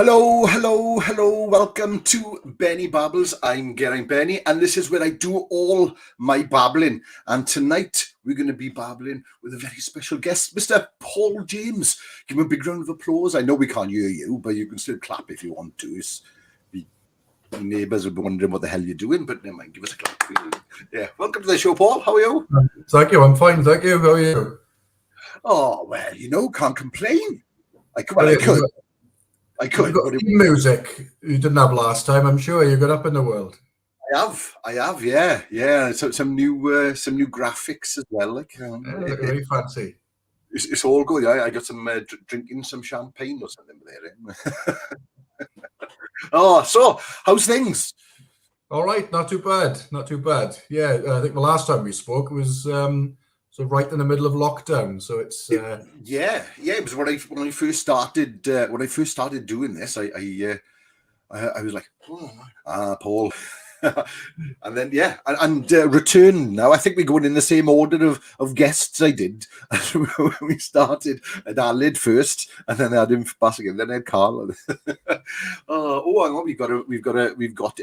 Hello. Welcome to Benney Babbles. I'm Benney, and this is where I do all my babbling. And tonight we're going to be babbling with a very special guest, Mr. Paul James. Give him a big round of applause. I know we can't hear you, but you can still clap if you want to. The neighbours will be wondering what the hell you're doing, but never mind. Give us a clap. Yeah. Welcome to the show, Paul. How are you? Thank you. I'm fine. Thank you. How are you? Oh, well, can't complain. I could. You've got music you didn't have last time, I'm sure. You got up in the world. I have, yeah. So some new graphics as well. Very fancy. It's all good. I got some drinking some champagne or something there. Oh, so how's things? All right, not too bad. Yeah, I think the last time we spoke was so right in the middle of lockdown. So it's it was when I first started doing this. I was like, Paul, and then and return now. I think we're going in the same order of guests I did when we started. I had Alid first, and then I had him back again. Then I had Carl. Hang on, we've got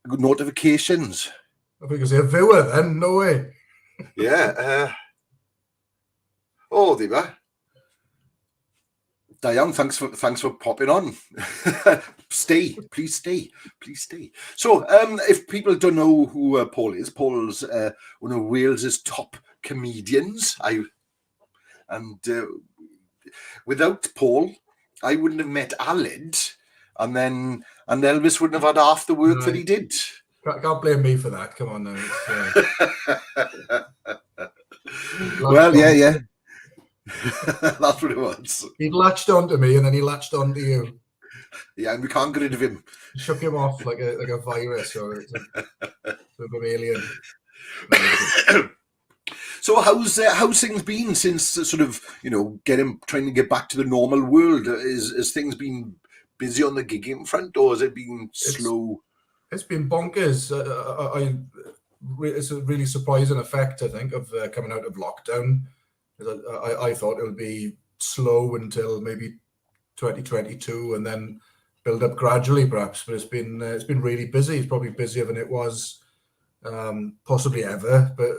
notifications. I think it's a viewer then. No way. Yeah. There you are. Diane, thanks for popping on. Please stay. So, if people don't know who Paul is, Paul's one of Wales's top comedians. Without Paul, I wouldn't have met Alid, and Elvis wouldn't have had half the work that he did. Can't blame me for that. Come on now. Well, yeah. That's what it was. He latched onto me, and then he latched onto you. Yeah, and we can't get rid of him. Shook him off like a virus or a alien. So how's things been since sort of trying to get back to the normal world? Has things been busy on the gigging front, or has it been slow? It's been bonkers. It's a really surprising effect, I think, of coming out of lockdown. I thought it would be slow until maybe 2022, and then build up gradually, perhaps. But it's been really busy. It's probably busier than it was possibly ever, but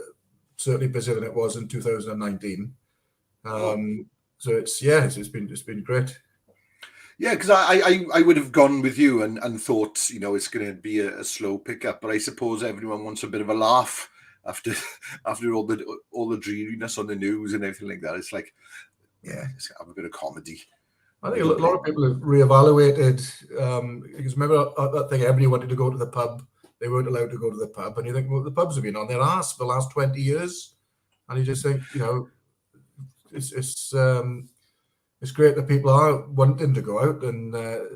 certainly busier than it was in 2019. So it's been great. Yeah, because I would have gone with you and thought, it's going to be a slow pickup, but I suppose everyone wants a bit of a laugh after all the dreariness on the news and everything like that. It's like, let's have a bit of comedy. I think a lot of people have reevaluated, because remember that thing, everybody wanted to go to the pub. They weren't allowed to go to the pub. And you think, well, the pubs have been on their ass for the last 20 years. And you just think, it's great that people are wanting to go out, and a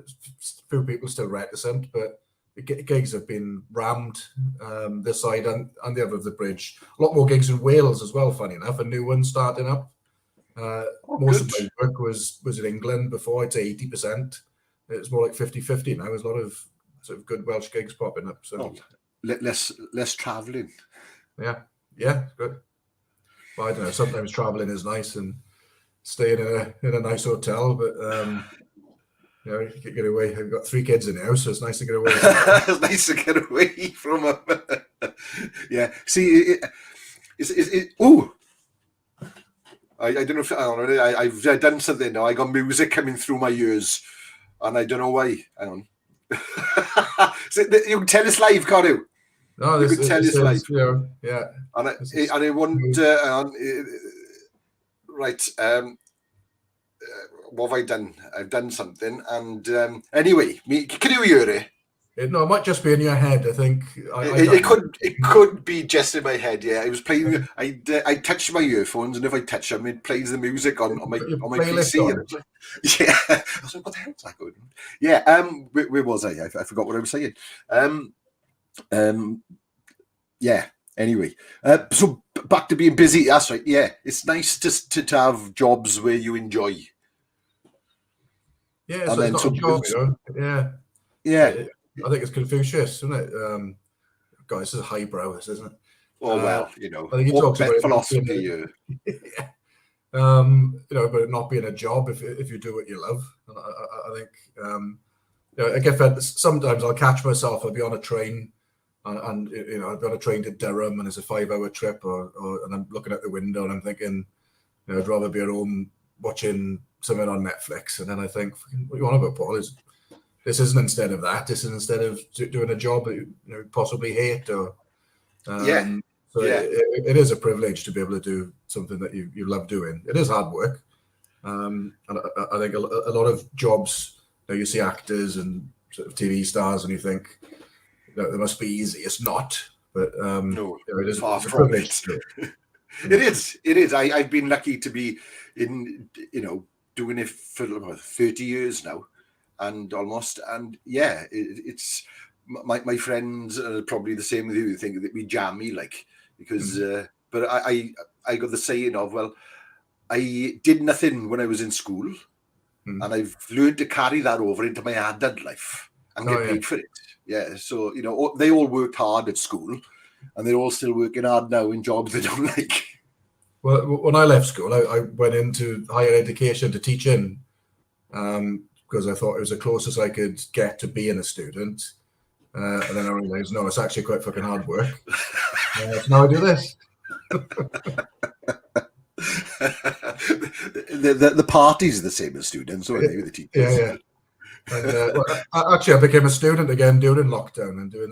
few people still reticent, but the gigs have been rammed this side and the other of the bridge. A lot more gigs in Wales as well, funny enough, a new one starting up. Most of my work was in England before. I'd say 80%. It's more like 50-50 now. There's a lot of sort of good Welsh gigs popping up. So less travelling. Yeah, good. Well, I don't know. Sometimes travelling is nice and staying in a nice hotel, but you can get away. I've got 3 kids in the house, so it's nice to get away. It's nice to get away from them. Yeah. See, I don't know if I've done something now. I got music coming through my ears, and I don't know why. Hang on. So you can tell us live, can't you? No, you can tell us live. Yeah. And I want. Right. What have I done? I've done something, and anyway, can you hear it? No, it might just be in your head. I think it could be just in my head. Yeah, I was playing. I touched my earphones, and if I touch them, it plays the music on my PC. Yeah, I was like, what the hell is that going on? Yeah. Where was I? I forgot what I was saying. Yeah. Anyway, so back to being busy. That's right. Yeah, it's nice to have jobs where you enjoy. Yeah, so it's not a job, Yeah. I think it's Confucius, isn't it? God, this is highbrow, isn't it? Oh well, I think he talks about philosophy. Yeah. but it not being a job if you do what you love. And I think, I get fed. Sometimes I'll catch myself. I'll be on a train, and I'll be on a train to Durham, and it's a 5-hour trip, and I'm looking out the window, and I'm thinking, I'd rather be at home watching something on Netflix. And then I think, what you want about, Paul? This isn't instead of that. This is instead of doing a job that you possibly hate, or So it is a privilege to be able to do something that you love doing. It is hard work, and I think a lot of jobs, you see actors and sort of TV stars, and you think that they must be easy. It's not, but no, it is far a from privilege. it. It is. I've been lucky to be doing it for about 30 years now, and almost, and it's my friends are probably the same with you. They think that we jammy, because but I got the saying of, well, I did nothing when I was in school, and I've learned to carry that over into my adult life and get paid for it. Yeah, so they all worked hard at school, and they're all still working hard now in jobs they don't like. Well, when I left school, I went into higher education to teaching, because I thought it was the closest I could get to being a student. And then I realized, no, it's actually quite fucking hard work. So now I do this. The parties are the same as students, aren't they, with the teachers? Yeah. And, actually, I became a student again during lockdown and doing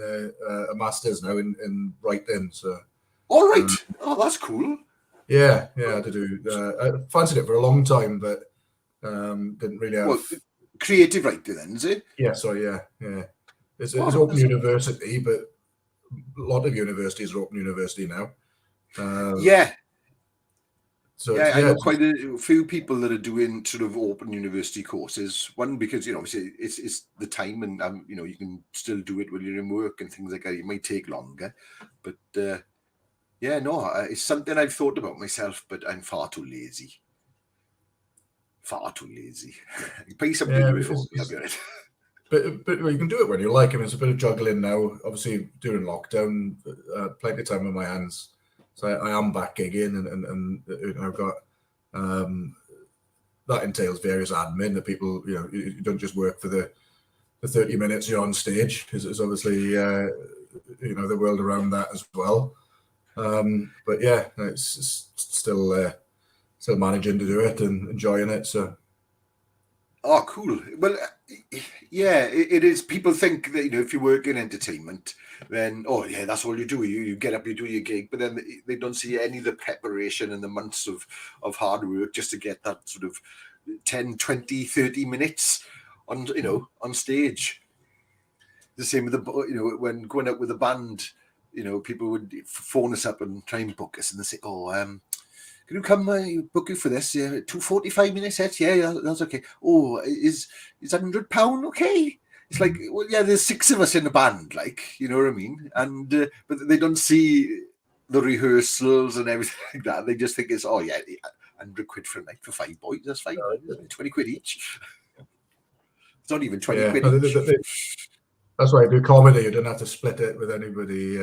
a master's now in writing. So, all right. That's cool. Yeah, I had to do. I fancied it for a long time, but didn't really have. Well, creative writing, then, is it? Yeah. So yeah. It's open university, but a lot of universities are open university now. So I know quite a few people that are doing sort of open university courses. One, because obviously it's the time, and you can still do it when you're in work and things like that. It might take longer, but it's something I've thought about myself, but I'm far too lazy. You pay somebody to do it for me, I'll be honest. But you can do it when you like. I mean, it's a bit of juggling now. Obviously, during lockdown, plenty of time on my hands. So I am back gigging, and I've got that entails various admin that people, you don't just work for the 30 minutes you're on stage. It's obviously the world around that as well. But yeah, it's still managing to do it and enjoying it. So. Oh, cool. Well, it is. People think that, if you work in entertainment, then, that's all you do. You get up, you do your gig, but then they don't see any of the preparation and the months of hard work just to get that sort of 10, 20, 30 minutes on stage. The same with when going out with a band, people would phone us up and try and book us, and they say, can you come book you for this? Yeah, 245-minute sets. Yeah, that's okay. Oh, is £100 okay? It's like, well, yeah, there's 6 of us in the band, you know what I mean? And but they don't see the rehearsals and everything like that. They just think it's, £100 for a night for 5 boys. That's fine. 20 quid each. It's not even 20 quid each. That's why I do comedy. You don't have to split it with anybody.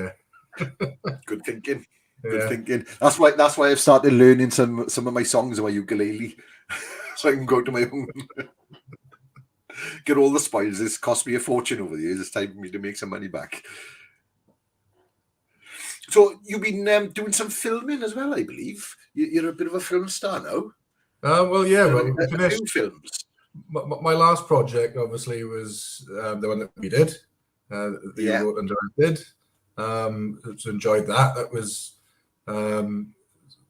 Good thinking. Good thinking. That's why I've started learning some of my songs on my ukulele, so I can go to my own. Get all the spoils. It's cost me a fortune over the years. It's time for me to make some money back. So you've been doing some filming as well, I believe. You're a bit of a film star now. We finished films. My last project, obviously, was the one that we did. That you wrote and directed. So enjoyed that. That was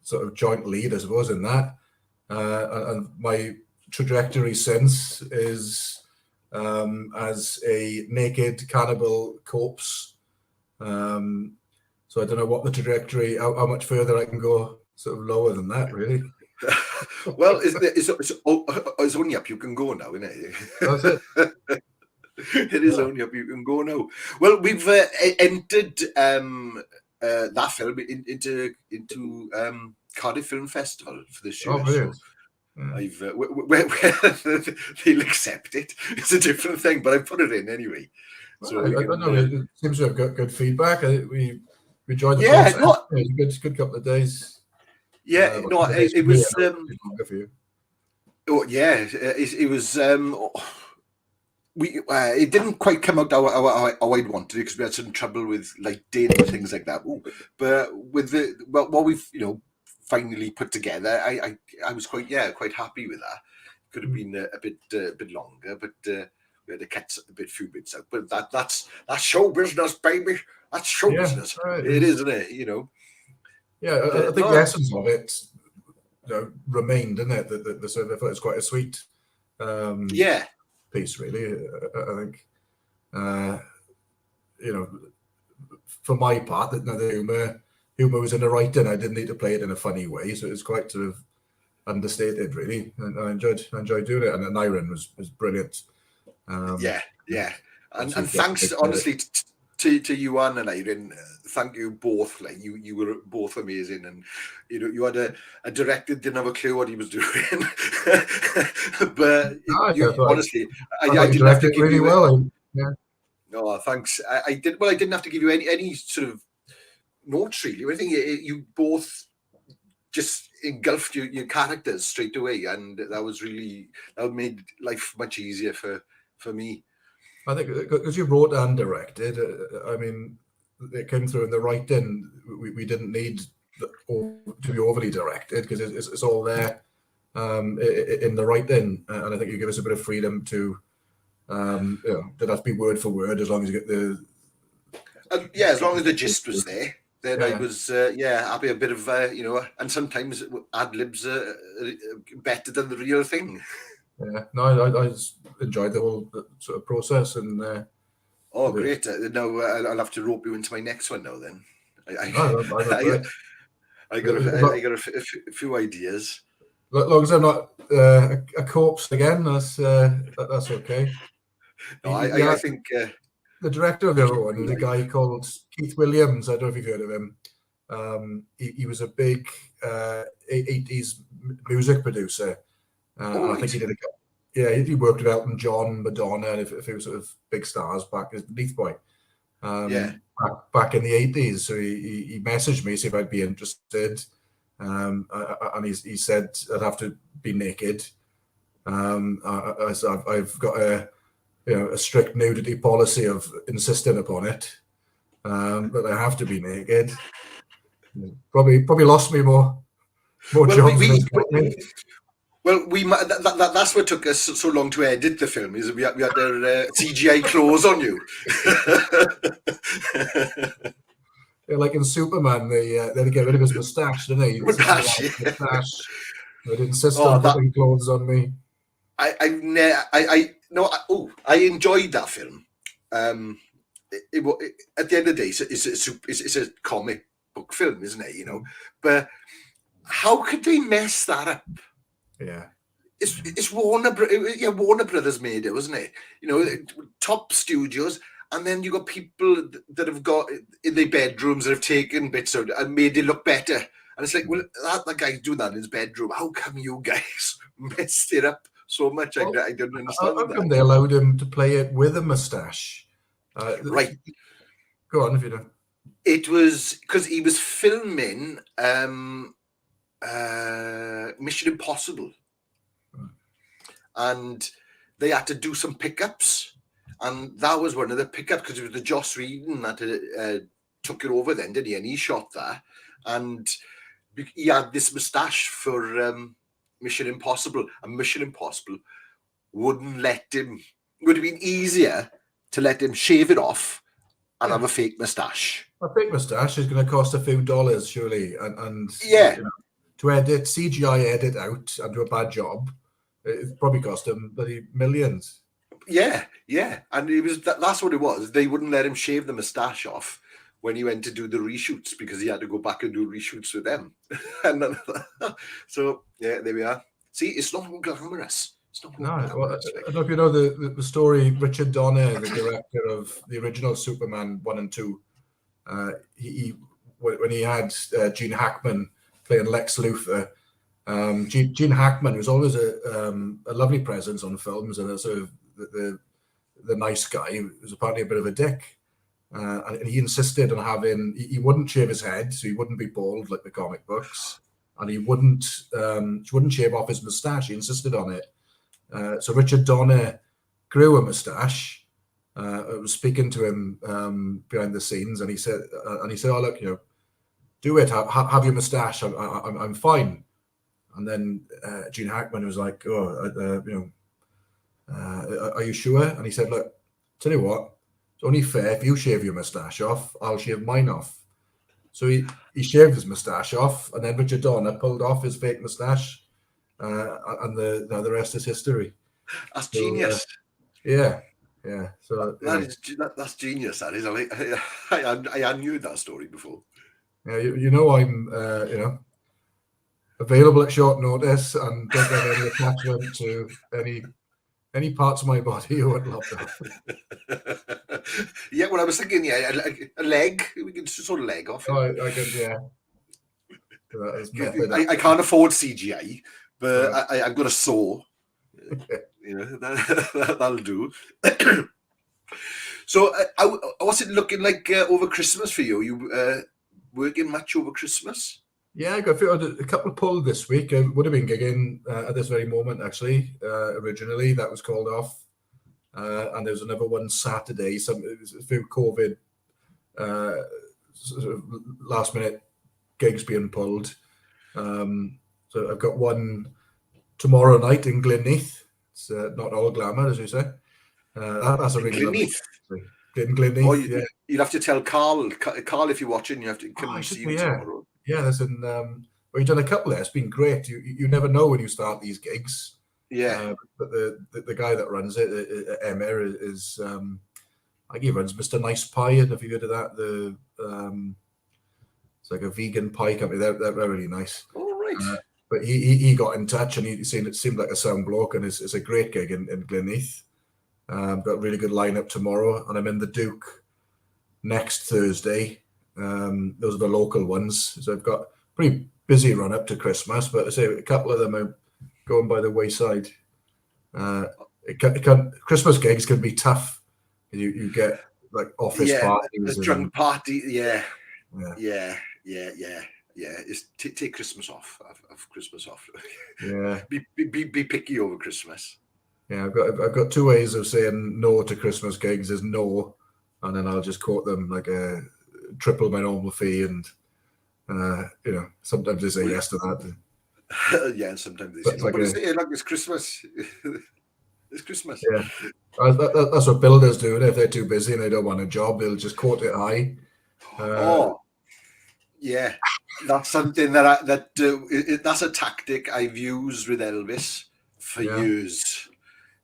sort of joint lead, I suppose, in that. And my trajectory since is as a naked cannibal corpse. So I don't know what the trajectory, how much further I can go, sort of lower than that, really. Well, it's only up you can go now, isn't it? That's it. It is only up you can go now. Well, we've entered that film into Cardiff Film Festival for this year. Oh, brilliant. I've where they'll accept it. It's a different thing, but I put it in anyway. So I don't know. It seems to have got good feedback. We enjoyed the process. It was a good couple of days. Yeah, no, it was. Longer for you. Oh, yeah, it was. It didn't quite come out how I'd wanted it because we had some trouble with lighting and things like that. Ooh, but with what we've finally put together, I was quite happy with that. Could have been a bit longer, but we had to cut a few bits out. But that's show business, baby. That's show business. Right. It is, isn't it? Yeah, I think the essence of it remained, didn't it? The sort of, I thought it was quite a sweet piece, really. I think, for my part, that the humor was in the writing. I didn't need to play it in a funny way, so it was quite sort of understated, really. And I enjoyed doing it. And then Iron was brilliant. And thanks, honestly, to you, Anne and Irene. Thank you both. Like you were both amazing, and you had a director didn't have a clue what he was doing. But honestly, I didn't have to give really you well. Yeah. No, thanks. I didn't have to give you any sort of notes really. I think you both just engulfed your characters straight away, and that made life much easier for me. I think because you wrote and directed, I mean, it came through in the writing. We didn't need to be overly directed because it's all there in the writing, and I think you give us a bit of freedom to, don't have to be word for word as long as you get the. As long as the gist was there, then I was happy a bit of and sometimes ad libs are better than the real thing. Yeah, no, I just enjoyed the whole sort of process and. Great! Now I'll have to rope you into my next one now. Then I got a few ideas. As long as I'm not a corpse again, that's okay. No, I think the director of the other one is a guy called Keith Williams. I don't know if you've heard of him. He was a big 80s music producer. I think he did he worked with Elton John, Madonna, and a few sort of big stars back as Neath boy. Back in the 80s. So he messaged me, see if I'd be interested. And he said I'd have to be naked. I've got a strict nudity policy of insisting upon it. But I have to be naked. Probably lost me more jobs. Well, that's what took us so long to edit the film. Is we had their CGI clothes on you. Like in Superman, they had to get rid of his moustache, didn't they? Moustache. They insist on putting clothes on me. I enjoyed that film. At the end of the day, it's a comic book film, isn't it? But how could they mess that up? Yeah, it's Warner Brothers made it, wasn't it? Top studios, and then you got people that have got in their bedrooms that have taken bits out and made it look better. And it's like, well, that guy's doing that in his bedroom. How come you guys messed it up so much? I don't understand. How come they allowed him to play it with a moustache? Right. Go on if you know. It was because he was filming Mission Impossible, and they had to do some pickups, and that was one of the pickups because it was the Joss Whedon that took it over then, didn't he? And he shot that, and he had this moustache for Mission Impossible, and Mission Impossible wouldn't let him. It would have been easier to let him shave it off and have a fake moustache. A fake moustache is going to cost a few dollars, surely, and to edit CGI edit out and do a bad job, it probably cost him millions. Yeah, and that's what it was. They wouldn't let him shave the moustache off when he went to do the reshoots because he had to go back and do reshoots with them. So there we are. See, it's not glamorous. It's not glamorous. Well, I don't know if you know the story. Richard Donner, the director of the original Superman 1 and 2, when he had Gene Hackman playing Lex Luthor. Gene Hackman was always a lovely presence on films and a sort of the nice guy. He was apparently a bit of a dick, and he insisted on having. He wouldn't shave his head, so he wouldn't be bald like the comic books. and she wouldn't shave off his moustache. He insisted on it. So Richard Donner grew a moustache. I was speaking to him behind the scenes, and he said, "Oh, look, do it. Have your moustache. I'm fine." And then Gene Hackman was like, "Oh, are you sure?" And he said, "Look, tell you what, it's only fair if you shave your moustache off, I'll shave mine off." So he shaved his moustache off, and then Richard Donner pulled off his fake moustache, and the rest is history. That's genius. Yeah. So that's genius. That is. I knew that story before. Yeah, I'm available at short notice and don't have any attachment to any parts of my body you would love that. Yeah, well, I was thinking, a leg. We can sort of leg off. I could, yeah. I can't afford CGI, but I've got a saw. That'll do. So, what's it looking like over Christmas for you? You working much over Christmas? Yeah, I got a couple pulled this week. I would have been gigging at this very moment, actually. Originally, that was called off. And there was another one Saturday. It was a few COVID sort of last-minute gigs being pulled. So I've got one tomorrow night in Neath. It's not all glamour, as you say. That's a really lovely in Neath. You'd have to tell Carl, if you're watching, you have to come and see you tomorrow. Yeah, there's we've done a couple there. It's been great. You never know when you start these gigs. Yeah. But the guy that runs it, Emir, is I think he runs Mr. Nice Pie. And if you heard of that, it's like a vegan pie company. They're really nice. All right. But he got in touch, and it seemed like a sound bloke, and it's a great gig in Neath. Got a really good lineup tomorrow, and I'm in the Duke next Thursday. Those are the local ones. So I've got a pretty busy run up to Christmas, but I say a couple of them are going by the wayside. Christmas gigs can be tough. You get like office parties, drunk party. Yeah. It's take Christmas off. Have Christmas off. Yeah. Be picky over Christmas. Yeah, I've got two ways of saying no to Christmas gigs. Is no, and then I'll just quote them like a triple my normal fee, and sometimes they say yes to that. Yeah, and sometimes they say, "Look, it's Christmas." It's Christmas. Yeah, that's what builders do. If they're too busy and they don't want a job, they'll just quote it high. Yeah, that's something that's a tactic I've used with Elvis for years.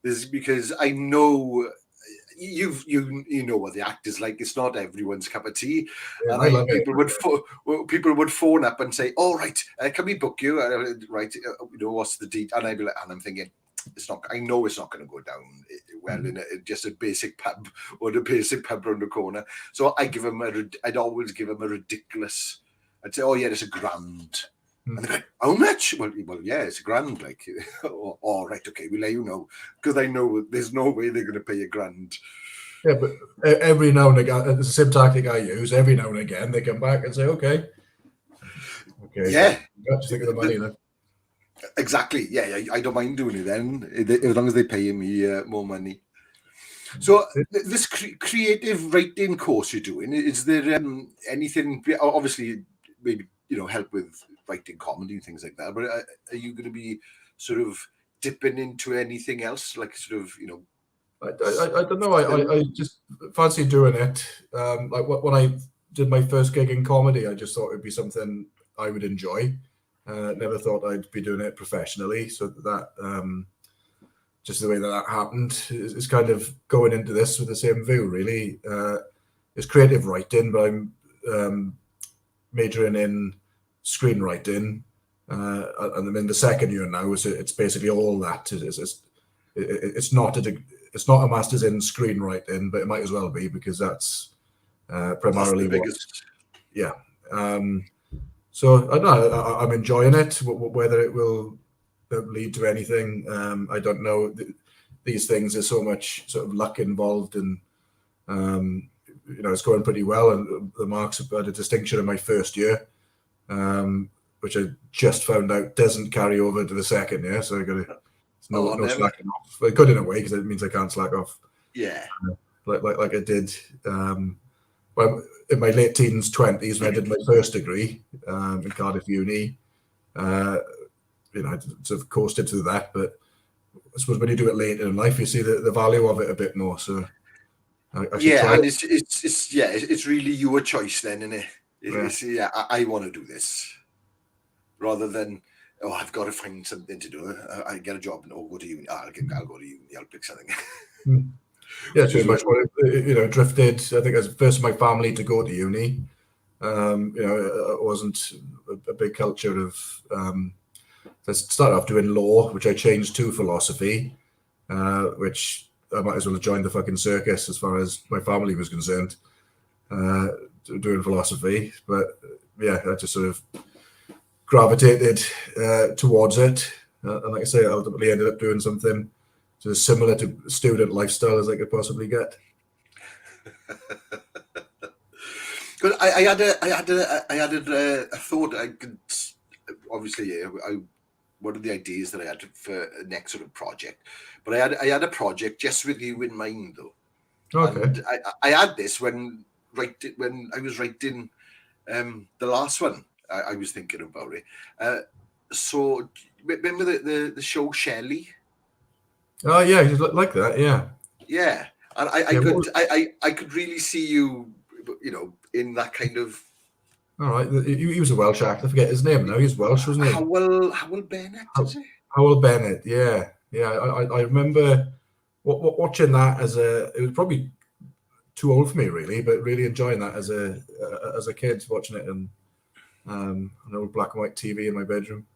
This is because I know you know what the act is like. It's not everyone's cup of tea. Yeah, and people would phone up and say, "Oh, right, can we book you? Right, what's the date?" And I'd be like, and I'm thinking, I know it's not going to go down well in just a basic pub or the basic pub around the corner. So I'd always give them a ridiculous. I'd say, "Oh yeah, it's $1,000." And they're like, "How much?" Well, yeah, it's $1,000. Like, all right, okay, we'll let you know, because I know there's no way they're going to pay $1,000. Yeah, but every now and again, it's the same tactic I use. Every now and again, they come back and say, "Okay, yeah, you got to think of the money then." Exactly. Yeah, I don't mind doing it then, as long as they pay me more money. So this creative writing course you're doing, is there anything? Obviously, maybe help with writing comedy and things like that. But are you going to be sort of dipping into anything else, like sort of I don't know. I just fancy doing it. Like when I did my first gig in comedy, I just thought it'd be something I would enjoy. Never thought I'd be doing it professionally. So that just the way that happened is kind of going into this with the same view. Really, it's creative writing, but I'm majoring in screenwriting, and I'm in the second year now. So it's basically all that. It's not a master's in screenwriting, but it might as well be, because that's primarily the biggest. Yeah. So I don't know. I'm enjoying it. Whether it will lead to anything, I don't know. These things, there's so much sort of luck involved, and it's going pretty well. And the marks have had a distinction in my first year. which I just found out doesn't carry over to the second year. So I got to no slacking off. But good in a way because it means I can't slack off. Yeah. Like I did. Well, in my late teens, 20s, when I did my first degree in Cardiff Uni, I sort of coasted through that. But I suppose when you do it later in life, you see the value of it a bit more. So I yeah, and it's really your choice then, isn't it? I want to do this rather than I've got to find something to do. I get a job and go to uni. I'll go to uni. I'll pick something. Yeah, pretty much. Drifted. I think as first my family to go to uni. It wasn't a big culture of. I started off doing law, which I changed to philosophy, which I might as well have joined the fucking circus as far as my family was concerned. Doing philosophy, but yeah, I just sort of gravitated towards it, and like I say, I ultimately ended up doing something just similar to student lifestyle as I could possibly get. Because I had a thought. I could obviously one of the ideas that I had for the next sort of project, but I had a project just with you in mind though. Okay. And I had this when I was writing the last one. I was thinking about it. So remember the show Shelley? Oh yeah, you like that, yeah. Yeah, and I could really see you, in that kind of. All right, he was a Welsh actor. I forget his name now. He's Welsh, wasn't he? Howell Bennett, is it? Howell Bennett, yeah. I remember watching that it was probably too old for me really, but really enjoying that as a kid, watching it on an old black and white TV in my bedroom.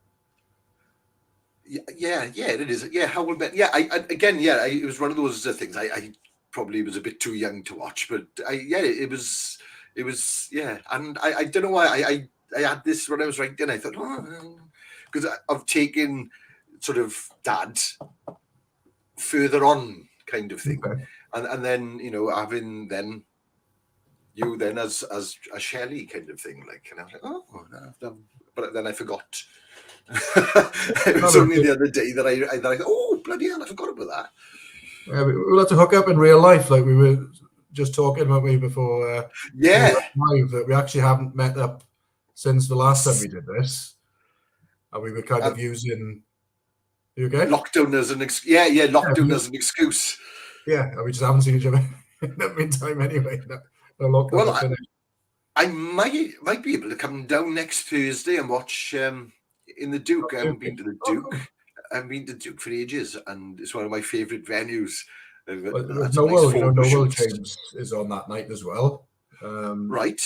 Yeah, it is. Yeah, Howell Bennett. Yeah, it was one of those things. I probably was a bit too young to watch, but it was, yeah. And I don't know why I had this when I was writing. I thought, because I've taken sort of Dad further on kind of thing, okay. and then having then you then as a Shelley kind of thing, like, and I was like, but then I forgot. It was only the other day that I thought, bloody hell, I forgot about that. Yeah, we'll have to hook up in real life, like we were just talking about before. That we actually haven't met up since the last time we did this, and we were kind of using. You okay? Lockdown as an excuse. Yeah, lockdown as an excuse. Yeah, and we just haven't seen each other in the meantime anyway. No lockdown finished. I might be able to come down next Thursday and watch in the Duke. I haven't been to the Duke. I haven't been to the Duke for ages, and it's one of my favourite venues. Noel James is on that night as well. Right.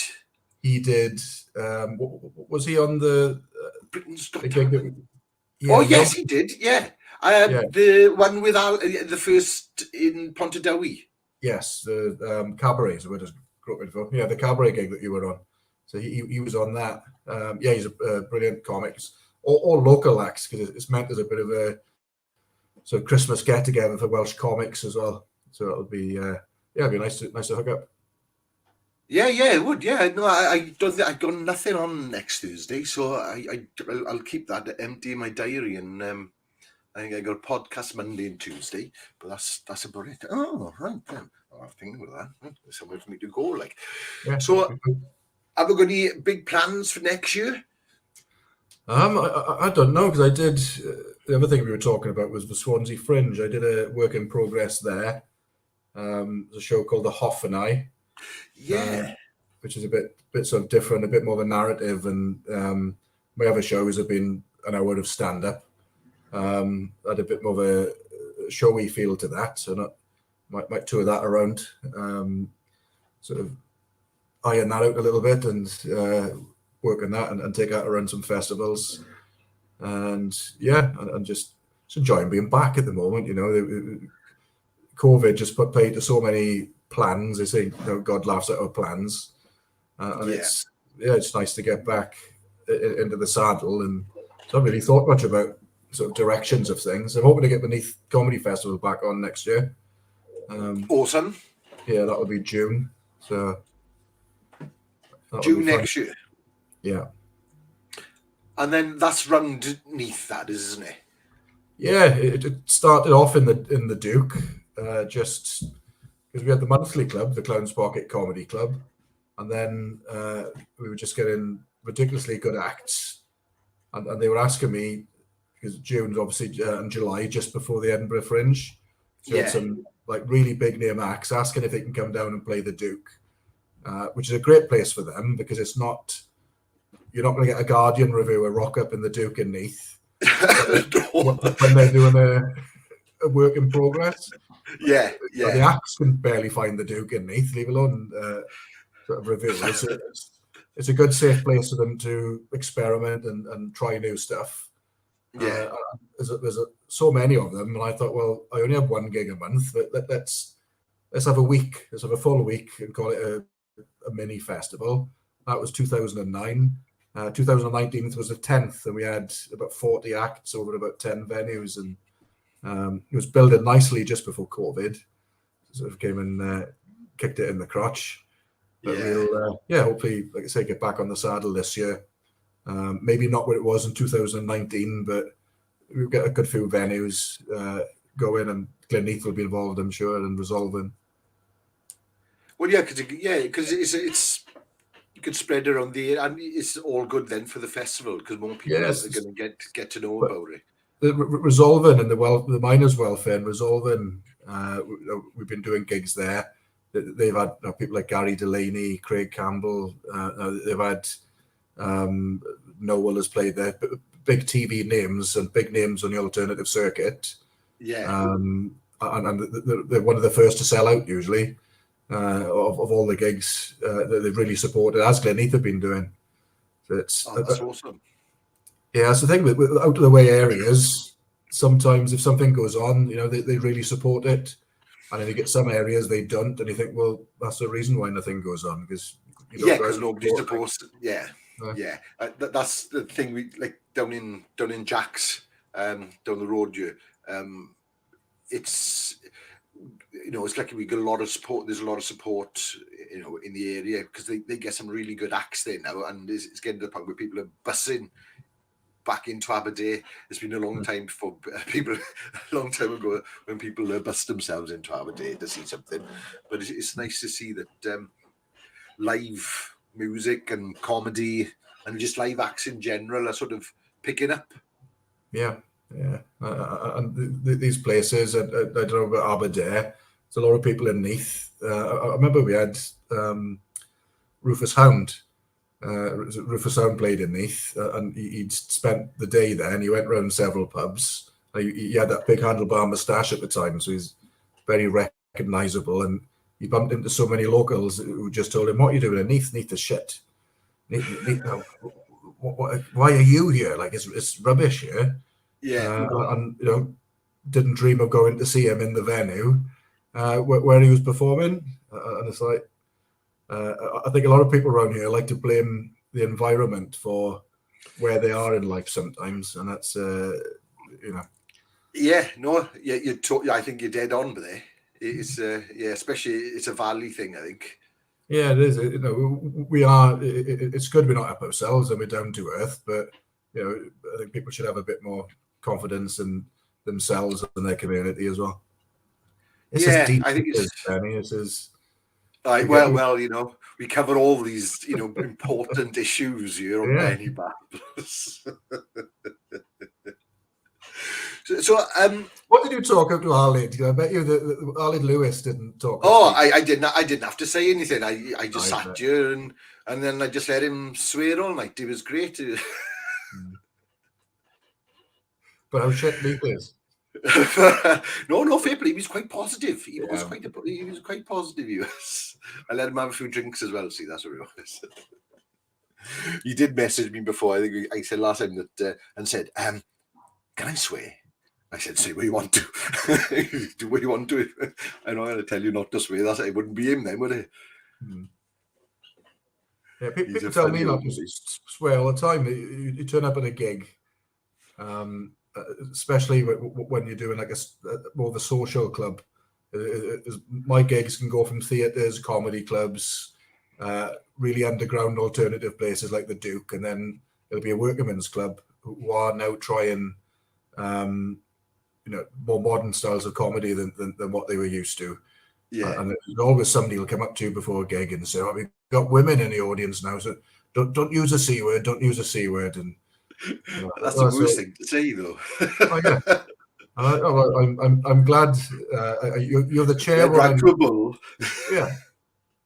He did. Was he on the Britain's Got Talent? Yes, he did. Yeah. The one with the first in Pontardawe. Yes, the cabaret is what for. Yeah, the cabaret gig that you were on. So he was on that. He's a brilliant comic. All local acts, because it's meant as a bit of a sort of Christmas get together for Welsh comics as well. So it'll be it'd be nice to hook up. Yeah, it would. Yeah, no, I don't think I've got nothing on next Thursday, so I'll keep that empty in my diary, and I think I got a podcast Monday and Tuesday, but that's about it. Oh, right then. I'm thinking about that. There's somewhere for me to go. Like, yeah. So, have we got any big plans for next year? I don't know, because I did the other thing we were talking about was the Swansea Fringe. I did a work in progress there. There's a show called The Hoff and I. Yeah, which is a bit sort of different, a bit more of a narrative, and my other shows have been an hour of stand up. Had a bit more of a showy feel to that, so might tour that around, sort of iron that out a little bit and work on that and take that around some festivals, and just enjoying being back at the moment. COVID just put paid to so many plans. They say God laughs at our plans, and it's nice to get back into the saddle, and so I haven't really thought much about sort of directions of things. I'm hoping to get the Neath Comedy Festival back on next year. Awesome. Yeah, that would be June. So June next year. Yeah. And then that's round Neath, that is, isn't it? Yeah, it started off in the Duke, just because we had the monthly club, the Clown's Pocket Comedy Club, and then we were just getting ridiculously good acts, and they were asking me, because June's obviously and July just before the Edinburgh Fringe, so we had some like really big name acts asking if they can come down and play the Duke, which is a great place for them because it's not, you're not going to get a Guardian reviewer rock up in the Duke in Neath when they're doing a work in progress. Yeah. The acts can barely find the Duke in Neath, leave alone sort of reviewers. It's a good safe place for them to experiment and try new stuff. Yeah. There's so many of them, and I thought, well, I only have one gig a month, but let's have a week, let's have a full week and call it a mini festival. That was 2009. 2019 was the 10th, and we had about 40 acts over about 10 venues, and it was building nicely just before COVID. Sort of came and kicked it in the crotch. But we'll, hopefully, like I say, get back on the saddle this year. Maybe not what it was in 2019, but we'll get a good few venues going, and Neath will be involved, I'm sure, in resolving. Well, because it's you could spread around the area, and it's all good then for the festival because more people are going to get to know about it. The resolving and the miners' welfare and resolving, we've been doing gigs there. They've had people like Gary Delaney, Craig Campbell. They've had Noel has played there. Big TV names and big names on the alternative circuit. Yeah. And they're one of the first to sell out usually. Of all the gigs that they've really supported, as Neath have been doing. So that's awesome. Yeah, that's the thing with out of the way areas. Sometimes if something goes on, they really support it, and then you get some areas they don't, and you think, well, that's the reason why nothing goes on because nobody's supposed to. Yeah. That's the thing. We like down in Jack's, down the road here. It's. It's like we get a lot of support. There's a lot of support, in the area because they get some really good acts there now, and it's getting to the point where people are bussing back into Aberdeen. It's been a long time before people, a long time ago when people bussed themselves into Aberdeen to see something. But it's nice to see that live music and comedy and just live acts in general are sort of picking up. Yeah. And these places, I don't know about Aberdeen. There's a lot of people in Neath. I remember we had Rufus Hound. Rufus Hound played in Neath, and he'd spent the day there, and he went around several pubs. He had that big handlebar moustache at the time, so he's very recognisable. And he bumped into so many locals who just told him, "What are you doing in Neath? Neath is shit. Neath, why are you here? Like it's rubbish here." Yeah, and didn't dream of going to see him in the venue where he was performing, and it's like I think a lot of people around here like to blame the environment for where they are in life sometimes, and that's I think you're dead on there. It's especially it's a valley thing, I think. Yeah, it is. We are. It's good we're not up ourselves and we're down to earth, but I think people should have a bit more confidence in themselves and their community as well. I think it's we cover all these important issues here on Benney Babbles. So what did you talk up to Arlid? I bet you that Arlid Lewis didn't talk. I didn't have to say anything. I just sat here and then I just let him swear all night. It was great. But how shit Neath is? No, fair play. He was quite positive. He was quite positive. He was. I let him have a few drinks as well. See, that's what it was. He did message me before. I think I said last time that and said, "Can I swear?" I said, "Say what you want to. Do what you want to." I'm not going to tell you not to swear. It wouldn't be him then, would it? Yeah, people tell me not to swear all the time. You turn up at a gig. Especially when you're doing like more of a social club. My gigs can go from theatres, comedy clubs, really underground alternative places like the Duke, and then it'll be a workingmen's club who are now trying, more modern styles of comedy than what they were used to. Yeah. And there's always somebody will come up to you before a gig and say, "Oh, we've got women in the audience now, so don't use a C word, don't use a C word." And that's the worst thing to say, though. Oh yeah. I'm glad you're the chairman. Yeah.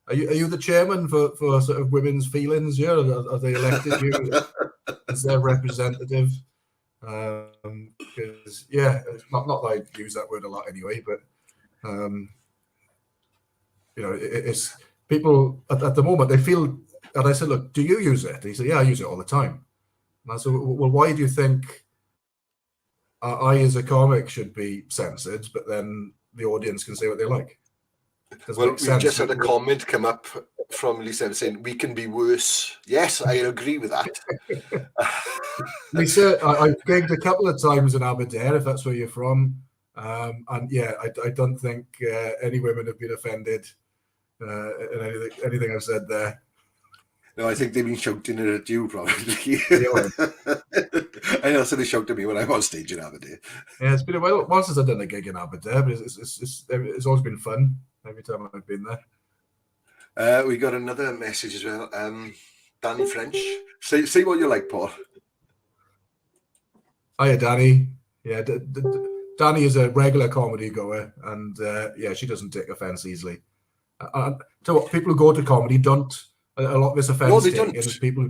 Are you the chairman for sort of women's feelings? Yeah. Are they elected you as their representative? Because it's not that I use that word a lot anyway, but it's people at the moment, they feel, and I said, "Look, do you use it?" He said, "Yeah, I use it all the time." And I said, "Well, why do you think I as a comic should be censored, but then the audience can say what they like?" Well, we just had a comment come up from Lisa saying we can be worse. Yes, I agree with that. Lisa, I've gigged a couple of times in Aberdeen, if that's where you're from, and yeah, I don't think any women have been offended in anything I've said there. No, I think they've been shouting it at you, probably. I know, so they shouted at me when I'm on stage in Aberdeen. Yeah, it's been a while since I've done a gig in Aberdeen, but it's always been fun every time I've been there. We got another message as well. Danny French. Say what you like, Paul. Hiya, Danny. Yeah, Danny is a regular comedy goer, and she doesn't take offence easily. So what, people who go to comedy don't. A lot of this offence is people who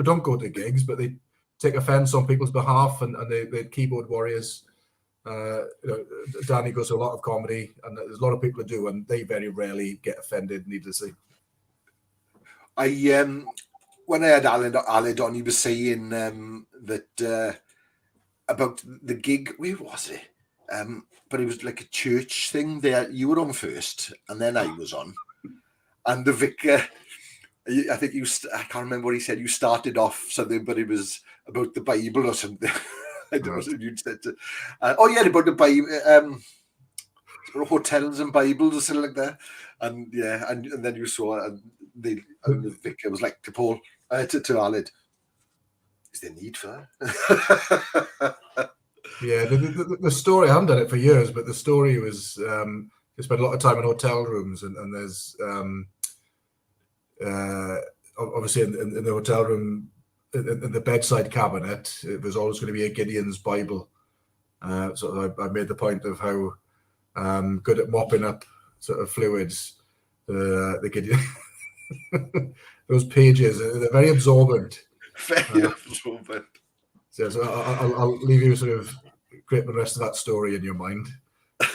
don't go to gigs, but they take offence on people's behalf, and they're keyboard warriors. Danny goes to a lot of comedy, and there's a lot of people who do, and they very rarely get offended needlessly. When I had Aled on, he was saying that about the gig. Where was it? But it was like a church thing. There, you were on first, and then I was on, and the vicar. I think I can't remember what he said. You started off something, but it was about the Bible or something. I don't know what you said. About the Bible, hotels and Bibles or something like that. And and then you saw, and the vicar was like to Paul, to Aled, is there need for that? Yeah, the story, I haven't done it for years, but the story was, they spent a lot of time in hotel rooms, and there's, obviously in the hotel room, in the bedside cabinet, it was always going to be a Gideon's Bible. So I made the point of how good at mopping up sort of fluids the Gideon. Those pages, they're very absorbent. Very absorbent. So I'll leave you sort of create the rest of that story in your mind.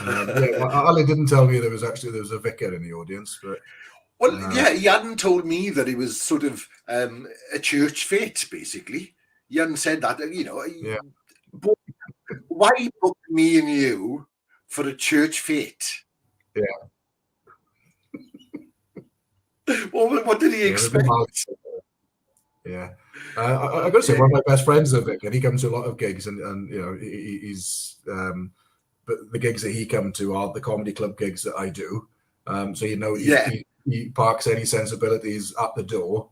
Ali didn't tell me there was a vicar in the audience, but. Well, he hadn't told me that it was sort of a church fete, basically. He hadn't said that, Yeah. Why book me and you for a church fete? Yeah. What did he expect? Yeah. I got to say, one of my best friends is a vicar, and he comes to a lot of gigs, and he's but the gigs that he comes to are the comedy club gigs that I do. So he parks any sensibilities at the door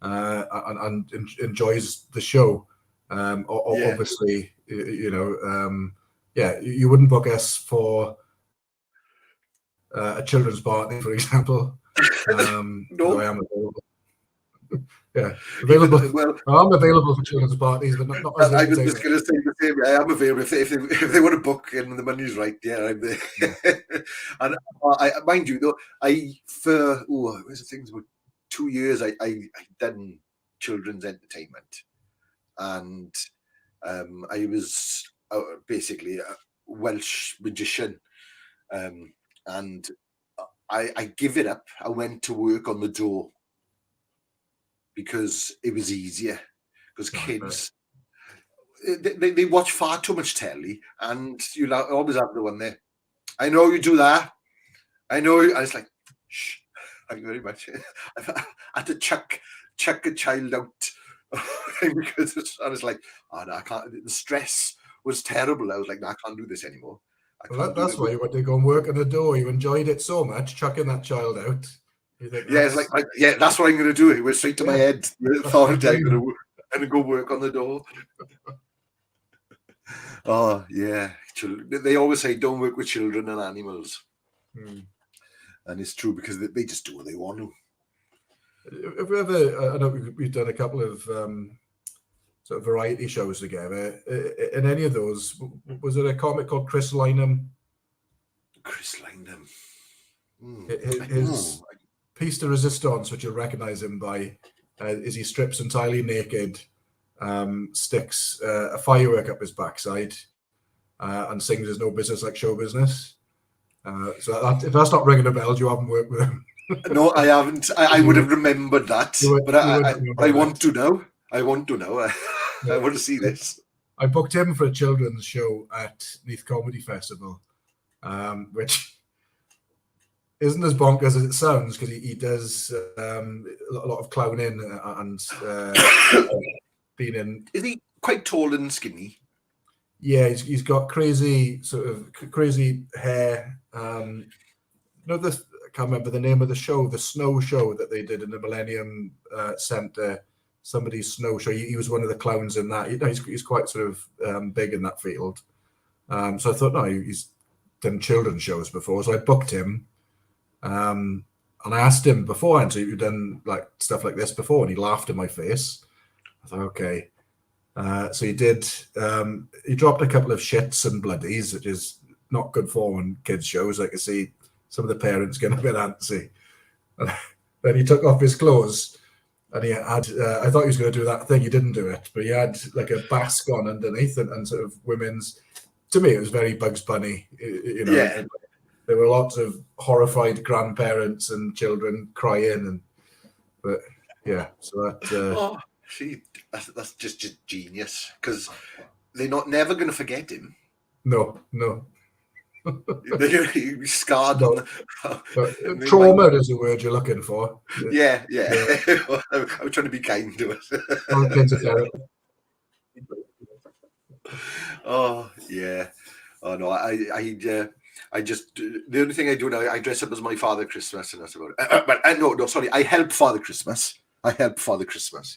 and enjoys the show. Obviously, you wouldn't book us for a children's party, for example. No, I am available. Yeah, available. Well, I'm available for children's parties, but not as I was just going to say the same. I am available if they want to book and the money's right. Yeah, I'm there. Yeah. And mind you, though, about 2 years, I done children's entertainment, and I was basically a Welsh magician, and I give it up. I went to work on the door, because it was easier, because kids, they watch far too much telly, and you always have the one there. I know you do that. I know. I was like, shh, thank you very much. I had to chuck a child out because I was like, oh no, I can't. The stress was terrible. I was like, no, I can't do this anymore. That's why you went to go and work on the door. You enjoyed it so much, chucking that child out. It's like, that's what I'm going to do. It went straight to my head. and go work on the door. Oh yeah, they always say don't work with children and animals, and it's true because they just do what they want to. Have we ever? I know we've done a couple of sort of variety shows together. In any of those, was there a comic called Chris Lynham? Chris Lynham. His piece de resistance, which you'll recognise him by, is he strips entirely naked, sticks a firework up his backside, and sings "There's no business like show business." So if that's not ringing a bell, you haven't worked with him. No, I haven't. I would have remembered that, but I want to know. I want to know. I want to see this. I booked him for a children's show at Neath Comedy Festival, which isn't as bonkers as it sounds because he does a lot of clowning and being in. Is he quite tall and skinny? Yeah, he's got crazy hair. I can't remember the name of the show, the snow show that they did in the Millennium Centre. Somebody's snow show. He was one of the clowns in that. He's quite sort of big in that field. So I thought, no, he's done children's shows before. So I booked him. And I asked him beforehand, so you've done like stuff like this before? And he laughed in my face. I thought, okay. So he did. He dropped a couple of shits and bloodies, which is not good form on kids' shows. I can see some of the parents getting a bit antsy. And then he took off his clothes, and he had. I thought he was going to do that thing. He didn't do it, but he had like a basque on underneath, and sort of women's. To me, it was very Bugs Bunny. Yeah. There were lots of horrified grandparents and children crying, but yeah. So that. That's just genius because they're never going to forget him. No. He's scarred. Trauma is the word you're looking for. Yeah. I'm trying to be kind to us. Oh yeah. Oh no. I just the only thing I do now, I dress up as my Father Christmas, and that's about it. But no, sorry. I help Father Christmas. Yeah,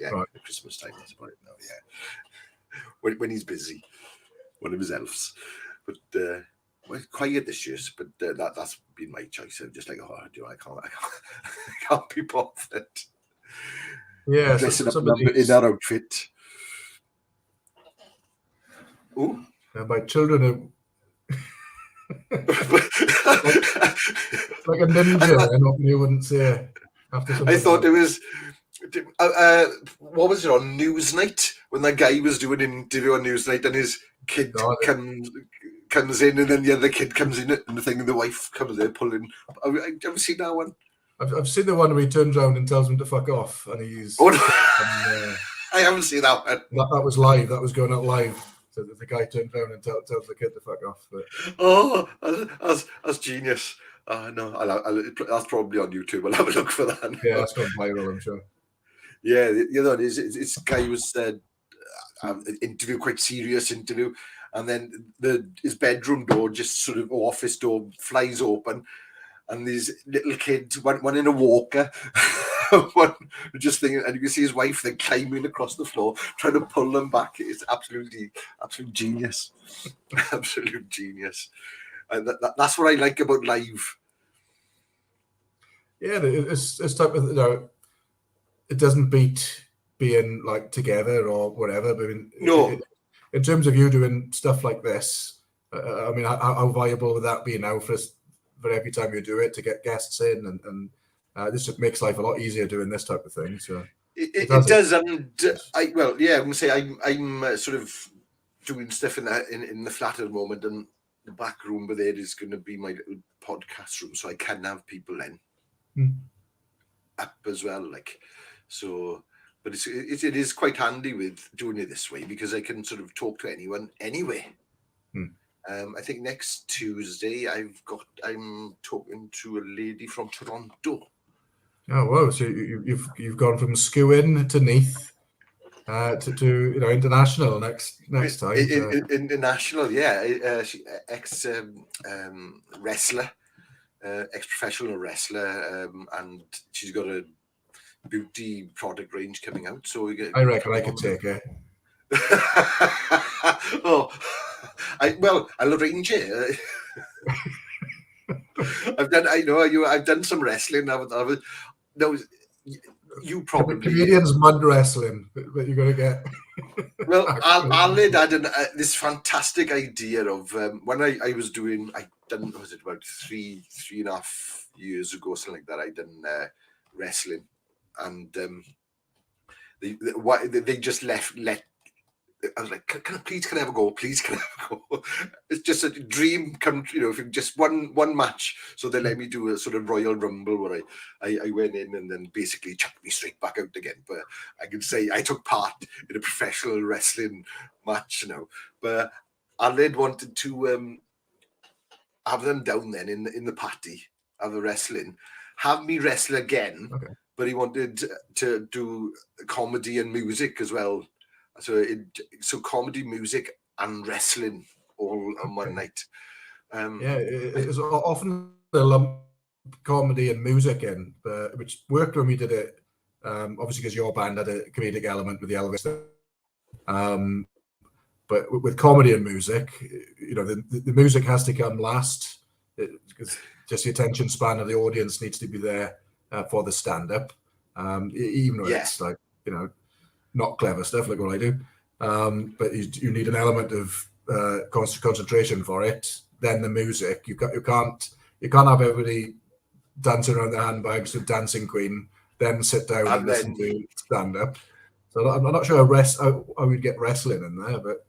right. At Christmas time. That's about it now. Yeah, when he's busy, one of his elves. But well, quiet this year. But that's been my choice. I'm just like, I can't be bothered. Yeah, dressing up in that outfit. Oh, my children are. Like a ninja, you wouldn't say. I thought it was. What was it on Newsnight when that guy was doing an interview on Newsnight and his kid comes in and then the other kid comes in and the wife comes in pulling. Have you ever seen that one? I've seen the one where he turns around and tells him to fuck off, and he's. Oh, no. I haven't seen that one. That was live. That was going out live. So the guy turns around and tells the kid to fuck off. But... Oh, that's genius. No, that's probably on YouTube. I'll have a look for that. Yeah, that's gone viral, I'm sure. Yeah, the other one is this guy was interview, quite serious interview, and then his bedroom door, just sort of office door, flies open, and these little kids, one in a walker, one just thinking, and you can see his wife then climbing across the floor, trying to pull them back. It's absolute genius, absolute genius, and that's what I like about live. Yeah, it's type of it doesn't beat being like together or whatever. But I mean, no. In terms of you doing stuff like this, I mean, how viable would that be now for every time you do it to get guests in, and this just makes life a lot easier doing this type of thing. So it does, and I'm gonna say I'm sort of doing stuff in the flat at the moment, and the back room over there is going to be my little podcast room, so I can have people in up as well, like. So, but it is quite handy with doing it this way because I can sort of talk to anyone anyway. I think next Tuesday I'm talking to a lady from Toronto. Oh wow! So you've gone from Skewin to Neath to international next time. International, yeah. She ex wrestler, ex-professional wrestler, and she's got beauty product range coming out. So I reckon I could take it. Oh, I'll arrange it. I've done some wrestling. No, you probably comedians mud wrestling that you're going to get. Well, Aled had this fantastic idea of when I was doing. Was it about 3.5 years ago, something like that? I done wrestling, and they just let. I was like, can I have a go? Please, can I have a go? It's just a dream come true, if just one match. So they let me do a sort of Royal Rumble where I went in and then basically chucked me straight back out again. But I can say I took part in a professional wrestling match, But Aled wanted to have them down then in the party, have the wrestling, have me wrestle again. Okay. But he wanted to do comedy and music as well. So comedy, music, and wrestling all on one night. It's often a lump comedy and music in, which worked when we did it. Obviously, because your band had a comedic element with the Elvis. But with comedy and music, the music has to come last, because just the attention span of the audience needs to be there for the stand-up, even though it's like not clever stuff like what I do, but you need an element of concentration for it. Then the music, you can't have everybody dancing around their handbags with Dancing Queen, then sit down and listen to stand up. So I'm not sure I would get wrestling in there, but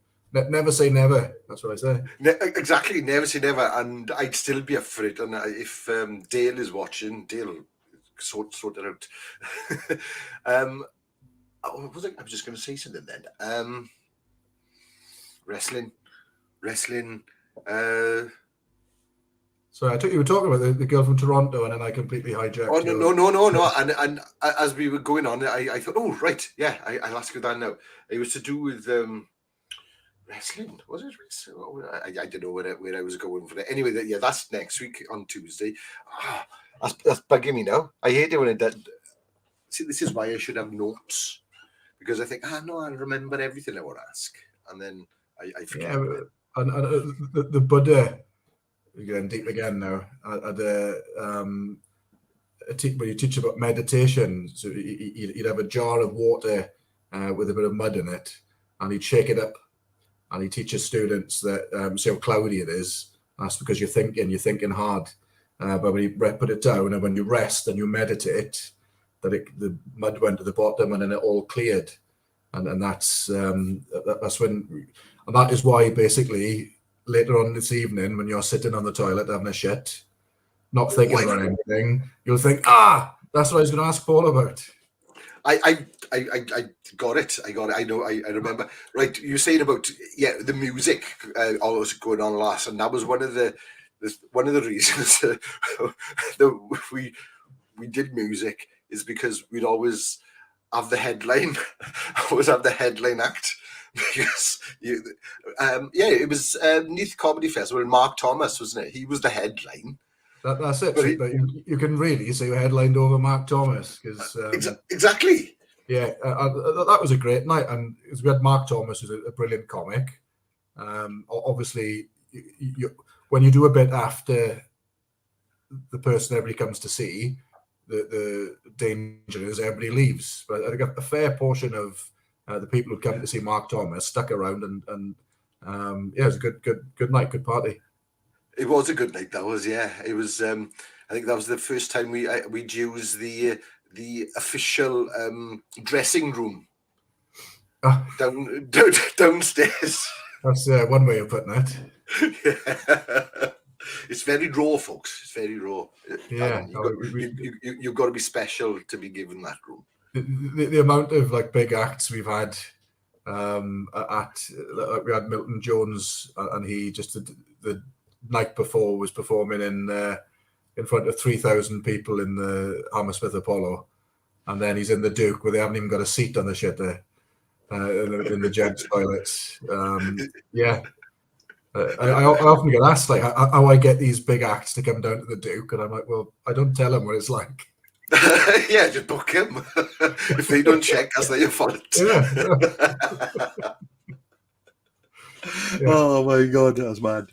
never say never. That's what I say. Exactly, never say never, and I'd still be up for it. And if Dale is watching, Dale sort it out. I was just going to say something then. Wrestling. So I took you were talking about the girl from Toronto, and then I completely hijacked. Oh no! And as we were going on, I thought, oh right, yeah, I'll ask you that now. It was to do with wrestling. Was it? I don't know where I was going for it. Anyway, that's next week on Tuesday. That's bugging me now. I hate it when it does. See, this is why I should have notes, because I think, no, I'll remember everything I want to ask, and then I forget. Yeah, and the Buddha, again, deep again now, where you teach about meditation. So you'd have a jar of water with a bit of mud in it, and he'd shake it up, and he teaches students that see how cloudy it is. That's because you're thinking hard. But when you put it down, and when you rest and you meditate, the mud went to the bottom and then it all cleared, and that's when, and that is why basically later on this evening when you're sitting on the toilet having a shit, not thinking about anything, you'll think, that's what I was going to ask Paul about. I got it. I know. I remember. Right, you're saying about the music always going on last, and that was one of the reasons that we did music, is because we'd always have the headline, act, because it was Neath Comedy Festival, and Mark Thomas, wasn't it? He was the headline. That's it. But you can really say you headlined over Mark Thomas, because exactly. Yeah, that was a great night, and we had Mark Thomas, who's a brilliant comic. Obviously, when you do a bit after the person everybody comes to see, the danger is everybody leaves. But I think a fair portion of the people who come to see Mark Thomas stuck around, and it was a good night, good party. It was a good night. That was, it was. I think that was the first time we'd use the official dressing room downstairs. That's one way of putting it. Yeah. It's very raw, folks. It's very raw. Yeah, you've got to be special to be given that room. The amount of big acts we've had we had Milton Jones, and he just the night before was performing in front of 3,000 people in the Hammersmith Apollo, and then he's in the Duke where they haven't even got a seat on the shitter in the gents' toilets. I often get asked how I get these big acts to come down to the Duke, and I'm like, well, I don't tell them what it's like. Yeah, just book him. If they don't check, that's their fault. Yeah. Oh my God, that's mad.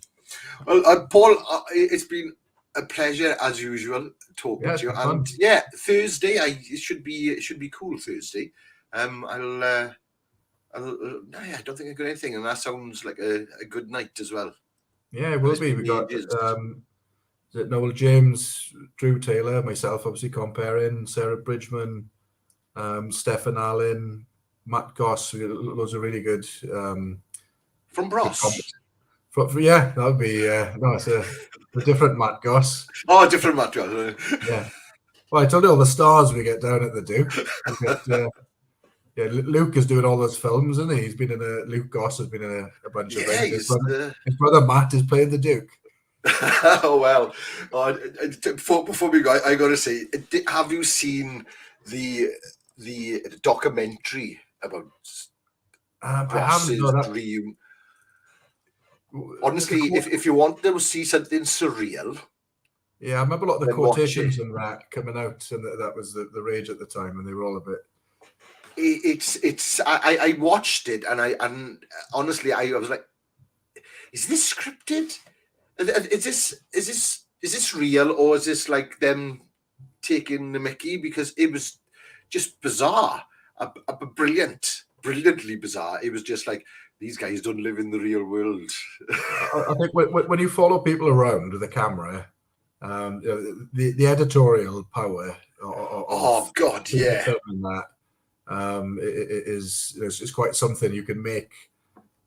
Well, Paul, it's been a pleasure as usual talking to you. And yeah, Thursday, it should be cool Thursday. I don't think I got anything, and that sounds like a good night as well. Yeah, it will be. We got Noel James, Drew Taylor, myself, obviously comparing, Sarah Bridgman, Stefan Allen, Matt Goss. We got loads of really good from Bros. Yeah, that would be no, it's a different Matt Goss. Oh, different Matt Goss. Yeah. Well, I told you all the stars we get down at the Duke. Yeah, Luke is doing all those films, isn't he? He's been in Luke Goss has been in a bunch of things. His brother Matt is playing the Duke. Oh well. Before we go, I got to say, have you seen the documentary about Ross's dream? Honestly, if you want to see something surreal, yeah, I remember a lot of the quotations in that coming out, and that was the rage at the time, and they were all a bit. I watched it, and honestly, I was like, is this scripted? Is this real, or is this like them taking the mickey? Because it was just bizarre, brilliantly bizarre. It was just like, these guys don't live in the real world. I think when you follow people around with a camera, the editorial power. Oh God, yeah. That is quite something you can make.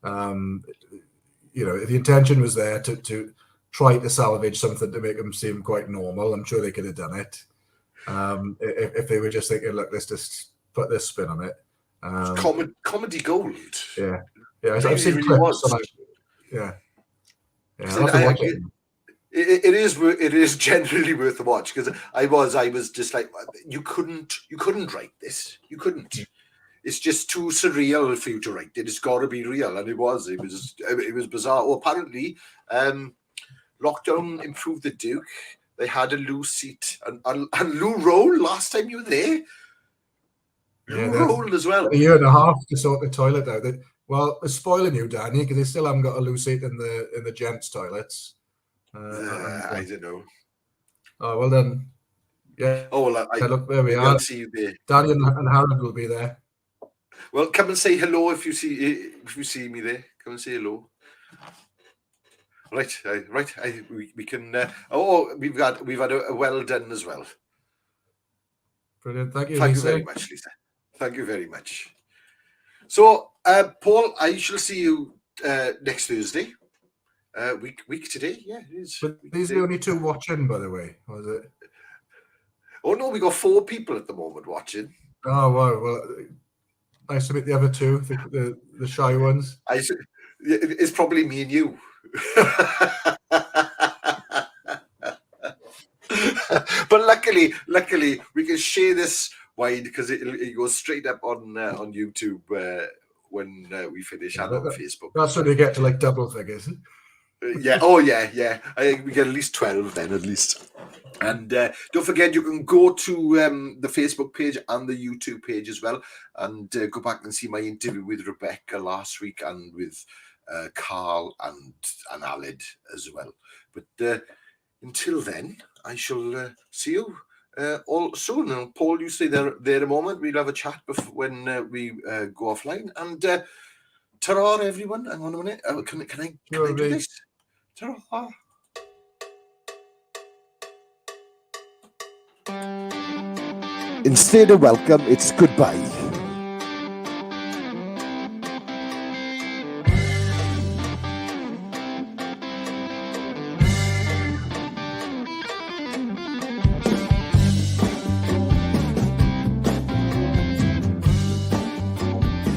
If the intention was there to try to salvage something to make them seem quite normal, I'm sure they could have done it. If they were just thinking, look, let's just put this spin on it. Comedy gold. Yeah. Yeah, I've seen clips. Yeah. It is generally worth the watch, because I was just like, you couldn't write this. You couldn't. It's just too surreal for you to write it. It's got to be real, and it was bizarre. Well, apparently, lockdown improved the Duke. They had a loo seat, and Lou Roll last time you were there. Lou Roll as well. A year and a half to sort the toilet out. Well, it's spoiling you, Danny, because they still haven't got a loo seat in the gents' toilets. I don't know. Oh, well then. Yeah. Oh, well, look, there we are. See you there. Danny and Harold will be there. Well, come and say hello if you see me there. Come and say hello. Right. We can. We've had a well done as well. Brilliant. Thank you. Thank you very much, Lisa. Thank you very much. So, Paul, I shall see you next Thursday. Week today, yeah, it is. But these are the only two watching, by the way, was it? Oh no, we got 4 people at the moment watching. Oh wow, well, nice to meet the other two, the shy ones. It's probably me and you. But luckily, we can share this wide, because it goes straight up on YouTube when we finish, and on Facebook. That's when we get to like double figures. Yeah. Oh, yeah. I think we get at least 12 then, at least. And don't forget, you can go to the Facebook page and the YouTube page as well, and go back and see my interview with Rebecca last week, and with Carl and Alid as well. But until then, I shall see you all soon. And Paul, you stay there a moment. We'll have a chat when we go offline. And ta-ra, everyone. Hang on a minute. Can I do this? Ta-ra. Instead of welcome, it's goodbye.